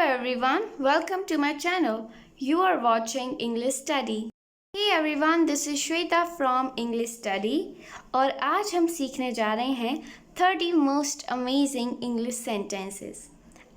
everyone, welcome to my channel. You are watching English Study. Hey everyone, this is Shweta from English Study और आज हम सीखने जा रहे हैं 30 मोस्ट अमेजिंग इंग्लिश सेंटेंसेस।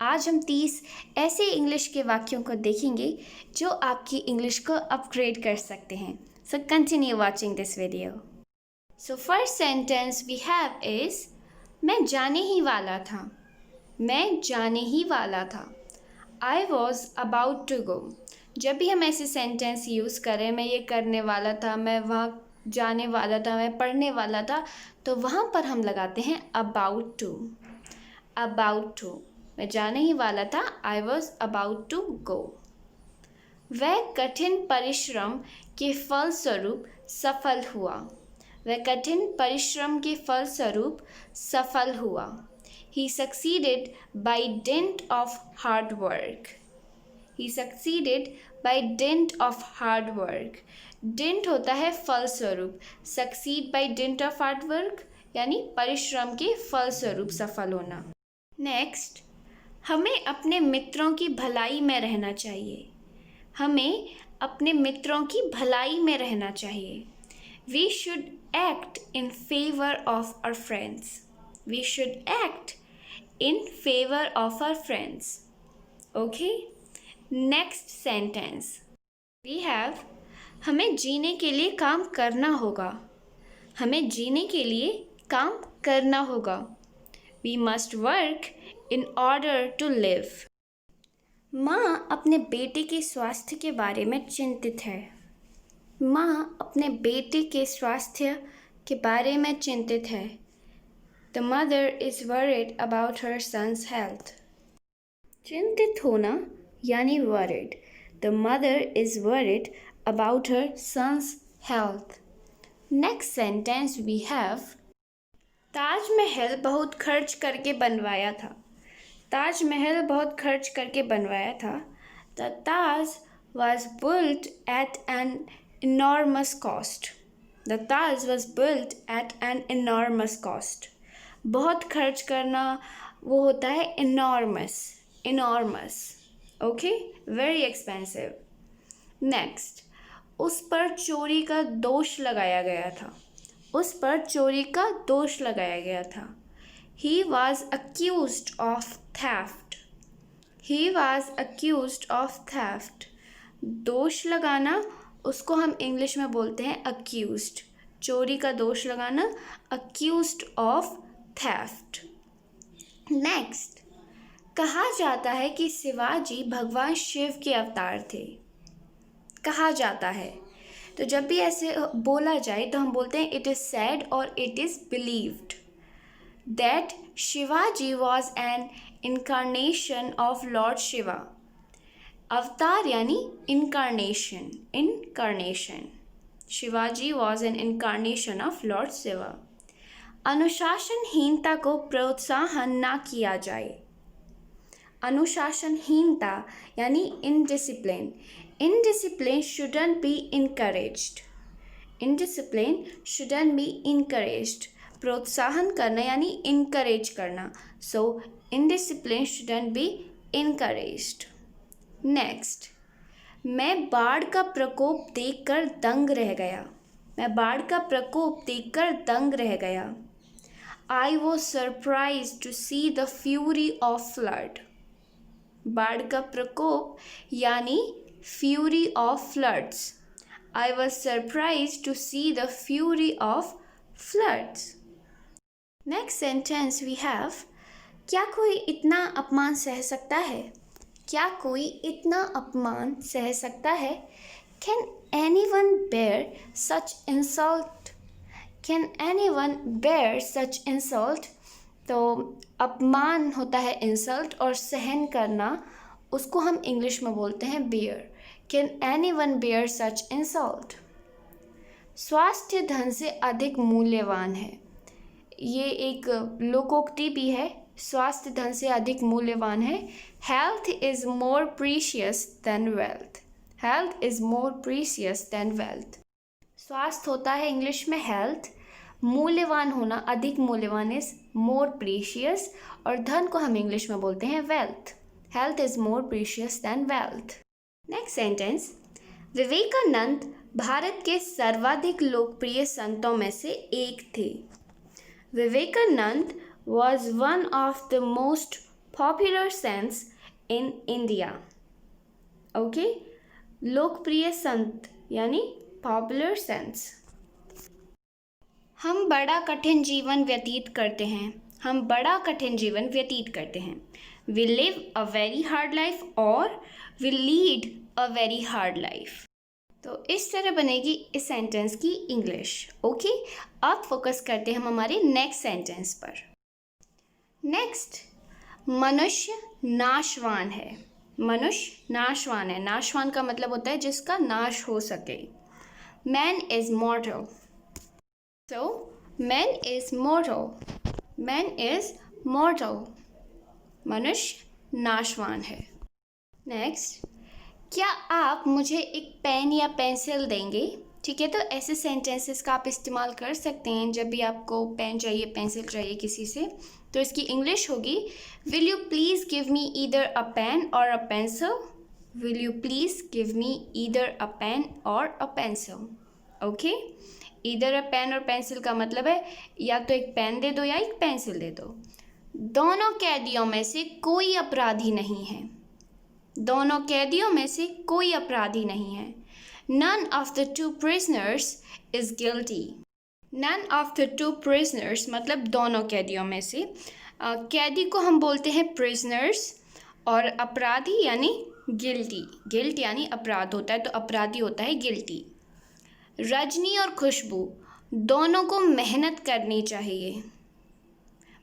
आज हम 30 ऐसे इंग्लिश के वाक्यों को देखेंगे जो आपकी इंग्लिश को अपग्रेड कर सकते हैं। So continue watching this video. So first sentence we have is मैं जाने ही वाला था। मैं जाने ही वाला था। I was about to go. जब भी हम ऐसे सेंटेंस यूज़ करें, मैं ये करने वाला था, मैं वहाँ जाने वाला था, मैं पढ़ने वाला था, तो वहाँ पर हम लगाते हैं about to. About to. मैं जाने ही वाला था. I was about to go. वह कठिन परिश्रम के फलस्वरूप सफल हुआ. वह कठिन परिश्रम के फलस्वरूप सफल हुआ. He succeeded by dint of hard work. He succeeded by dint of hard work. Dint होता है फलस्वरूप. Succeed by dint of hard work यानी परिश्रम के फलस्वरूप सफल होना. Next, हमें अपने मित्रों की भलाई में रहना चाहिए. हमें अपने मित्रों की भलाई में रहना चाहिए. We should act in favor of our friends. We should act in favor of our friends. Okay? Next sentence. We have हमें जीने के लिए काम करना होगा. हमें जीने के लिए काम करना होगा. We must work in order to live. माँ अपने बेटे के स्वास्थ्य के बारे में चिंतित है. माँ अपने बेटे के स्वास्थ्य के बारे में चिंतित है. The mother is worried about her son's health. चिंतित होना यानी worried. The mother is worried about her son's health. Next sentence we have Taj Mahal बहुत खर्च करके बनवाया था. ताजमहल बहुत खर्च करके बनवाया था. The Taj was built at an enormous cost. The Taj was built at an enormous cost. बहुत खर्च करना वो होता है enormous. Enormous. Okay? Very expensive. Next. उस पर चोरी का दोष लगाया गया था. उस पर चोरी का दोष लगाया गया था. He was accused of theft. He was accused of theft. दोष लगाना उसको हम इंग्लिश में बोलते हैं accused. चोरी का दोष लगाना accused of theft. Next. कहा जाता है कि शिवाजी भगवान शिव के अवतार थे. कहा जाता है. तो जब भी ऐसे बोला जाए तो हम बोलते हैं it is said और it is believed that Shivaji was an incarnation of Lord Shiva. अवतार यानी incarnation. Incarnation. Shivaji was an incarnation of Lord Shiva. अनुशासनहीनता को प्रोत्साहन ना किया जाए. अनुशासनहीनता यानी indiscipline. Indiscipline shouldn't be encouraged. Indiscipline shouldn't be encouraged. प्रोत्साहन करना यानी encourage करना. So indiscipline shouldn't be encouraged. Next. मैं बाढ़ का प्रकोप देखकर दंग रह गया. मैं बाढ़ का प्रकोप देखकर दंग रह गया. I was surprised to see the fury of flood. बाढ़ का प्रकोप यानी fury of floods. I was surprised to see the fury of floods. Next sentence we have क्या कोई इतना अपमान सह सकता है? क्या कोई इतना अपमान सह सकता है? Can anyone bear such insult? Can anyone bear such insult? तो अपमान होता है insult और सहन करना उसको हम इंग्लिश में बोलते हैं bear. Can anyone bear such insult? स्वास्थ्य धन से अधिक मूल्यवान है. ये एक लोकोक्ति भी है. स्वास्थ्य धन से अधिक मूल्यवान है. Health is more precious than wealth. Health is more precious than wealth. स्वास्थ्य होता है इंग्लिश में health. मूल्यवान होना अधिक मूल्यवान इज more precious और धन को हम इंग्लिश में बोलते हैं wealth. Health is more precious than wealth. Next sentence. Vivekananda Bharat के सर्वाधिक लोकप्रिय संतों में से एक थे. Vivekanand was one of the most popular saints in India. Okay? लोकप्रिय संत यानी पॉपुलर सेंस. हम बड़ा कठिन जीवन व्यतीत करते हैं. हम बड़ा कठिन जीवन व्यतीत करते हैं. We live a very hard life और we lead a very hard life. तो इस तरह बनेगी इस सेंटेंस की इंग्लिश. ओके, अब फोकस करते हैं हम हमारे नेक्स्ट सेंटेंस पर. नेक्स्ट, मनुष्य नाशवान है. मनुष्य नाशवान है. नाशवान का मतलब होता है जिसका नाश हो सके. Man is मॉर्टल. So, man is mortal. Man is mortal. मनुष्य नाशवान है. नेक्स्ट, क्या आप मुझे एक पेन या पेंसिल देंगे? ठीक है, तो ऐसे सेंटेंसेस का आप इस्तेमाल कर सकते हैं जब भी आपको पेन चाहिए, पेंसिल चाहिए किसी से. तो इसकी इंग्लिश होगी, will you please give me either a pen or a pencil. Will you please give me either a pen or a pencil. Okay, इधर अ पेन और पेंसिल का मतलब है या तो एक पेन दे दो या एक पेंसिल दे दो. दोनों कैदियों में से कोई अपराधी नहीं है. दोनों कैदियों में से कोई अपराधी नहीं है. None of the two prisoners is guilty. None of the two prisoners मतलब दोनों कैदियों में से. कैदी को हम बोलते हैं prisoners और अपराधी यानी guilty. Guilt यानी अपराध होता है, तो अपराधी होता है guilty. रजनी और खुशबू दोनों को मेहनत करनी चाहिए.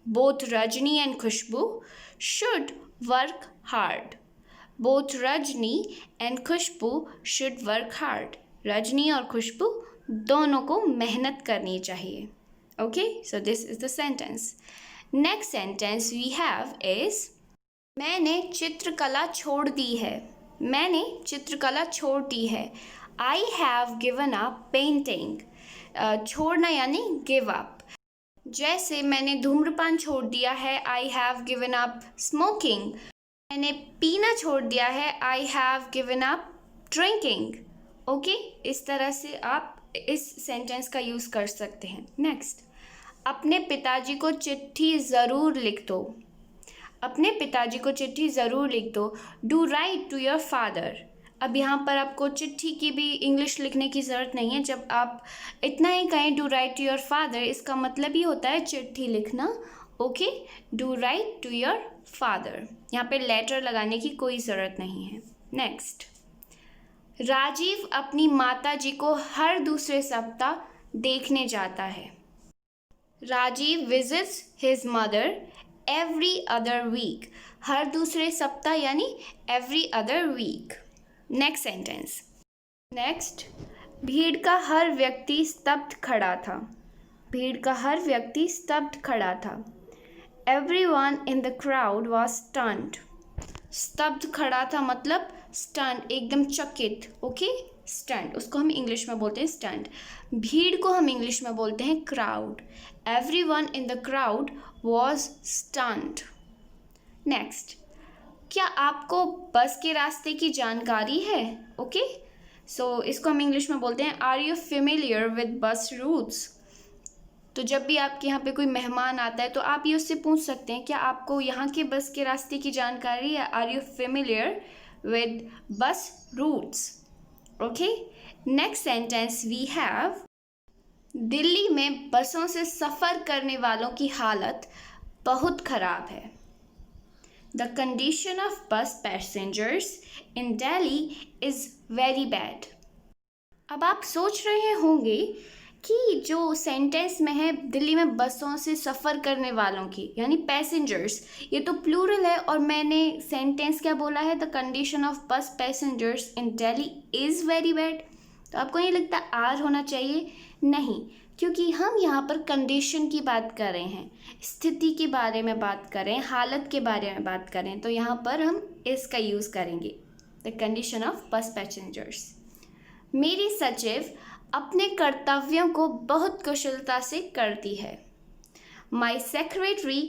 Both Rajni and Khushboo should work hard. Both Rajni and Khushboo should work hard. Rajni और खुशबू दोनों को मेहनत करनी चाहिए. Okay, so this is the sentence. Next sentence we have is, मैंने चित्रकला छोड़ दी है. मैंने चित्रकला छोड़ दी है. I have given up painting. छोड़ना यानी give up. जैसे मैंने धूम्रपान छोड़ दिया है, I have given up smoking. मैंने पीना छोड़ दिया है, I have given up drinking. Okay, इस तरह से आप इस सेंटेंस का यूज़ कर सकते हैं. नेक्स्ट, अपने पिताजी को चिट्ठी ज़रूर लिख दो. अपने पिताजी को चिट्ठी ज़रूर लिख दो. Do write to your father. अब यहाँ पर आपको चिट्ठी की भी इंग्लिश लिखने की ज़रूरत नहीं है. जब आप इतना ही कहें do write to your father, इसका मतलब ही होता है चिट्ठी लिखना. Okay, do write to your father. यहाँ पे लेटर लगाने की कोई ज़रूरत नहीं है. नेक्स्ट, राजीव अपनी माता जी को हर दूसरे सप्ताह देखने जाता है. Rajeev visits his mother every other week. हर दूसरे सप्ताह यानी every other week. Next sentence. Next, भीड़ का हर व्यक्ति स्तब्ध खड़ा था. भीड़ का हर व्यक्ति स्तब्ध खड़ा था. Everyone in the crowd was stunned. स्तब्ध खड़ा था मतलब stunned, एकदम चकित. ओके, stunned उसको हम इंग्लिश में बोलते हैं stunned. भीड़ को हम इंग्लिश में बोलते हैं crowd. Everyone in the crowd was stunned. Next, क्या आपको बस के रास्ते की जानकारी है? ओके, सो इसको हम इंग्लिश में बोलते हैं are you familiar with bus roots. तो जब भी आपके यहाँ पे कोई मेहमान आता है तो आप ये उससे पूछ सकते हैं क्या आपको यहाँ के बस के रास्ते की जानकारी है. Are you familiar with bus routes. Okay, next sentence we have, Delhi में बसों से सफ़र करने वालों की हालत बहुत ख़राब है. The condition of bus passengers in Delhi is very bad. अब आप सोच रहे होंगे कि जो सेंटेंस में है दिल्ली में बसों से सफ़र करने वालों की यानी पैसेंजर्स, ये तो प्लूरल है और मैंने सेंटेंस क्या बोला है, द कंडीशन ऑफ बस passengers in Delhi is very bad. तो आपको नहीं लगता आर होना चाहिए? नहीं, क्योंकि हम यहाँ पर कंडीशन की बात कर रहे हैं, स्थिति के बारे में बात कर रहे हैं, हालत के बारे में बात कर रहे हैं. तो यहाँ पर हम इसका यूज़ करेंगे, द कंडीशन ऑफ बस पैसेंजर्स. मेरी सचिव अपने कर्तव्यों को बहुत कुशलता से करती है. माई सेक्रेटरी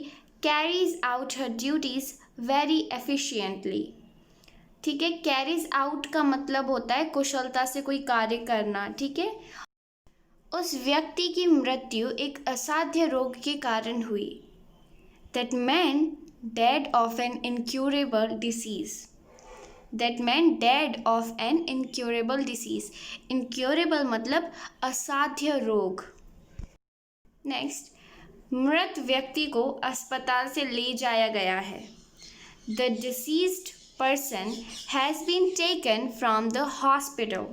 कैरीज आउट हर ड्यूटीज़ वेरी एफिशिएंटली। ठीक है, कैरीज आउट का मतलब होता है कुशलता से कोई कार्य करना। ठीक है, उस व्यक्ति की मृत्यु एक असाध्य रोग के कारण हुई। That man dead of an incurable disease. That man dead of an incurable disease. Incurable मतलब असाध्य रोग। नेक्स्ट, मृत व्यक्ति को अस्पताल से ले जाया गया है। The deceased person has been taken from the hospital.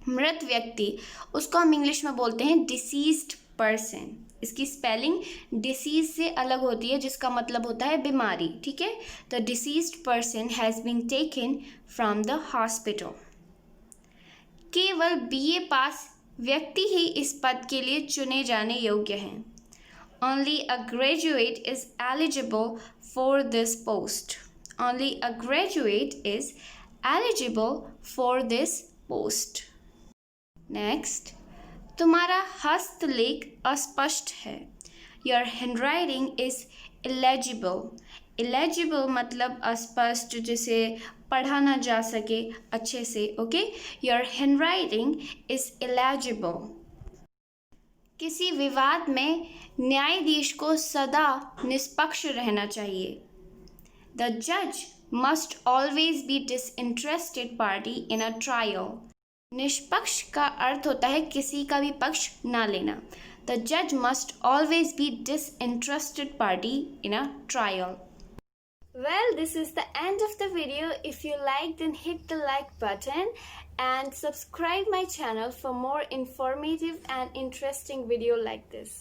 मृत व्यक्ति, उसको हम इंग्लिश में बोलते हैं डिसीज्ड पर्सन। इसकी स्पेलिंग डिसीज से अलग होती है, जिसका मतलब होता है बीमारी। ठीक है, the deceased person has been taken from the hospital. केवल बीए पास व्यक्ति ही इस पद के लिए चुने जाने योग्य हैं। Only a graduate is eligible for this post. Only a graduate is eligible for this post. Next, तुम्हारा हस्तलेख अस्पष्ट है। Your handwriting is illegible. Illegible मतलब अस्पष्ट, जिसे पढ़ा ना जा सके अच्छे से। Okay, Your handwriting is illegible. किसी विवाद में न्यायाधीश को सदा निष्पक्ष रहना चाहिए। द जज must always be disinterested party in a trial. निष्पक्ष का अर्थ होता है किसी का भी पक्ष ना लेना। द जज must always be disinterested party in a trial. Well, this is the end of the video. If you liked, then hit the like button and subscribe my channel for more informative and interesting video like this.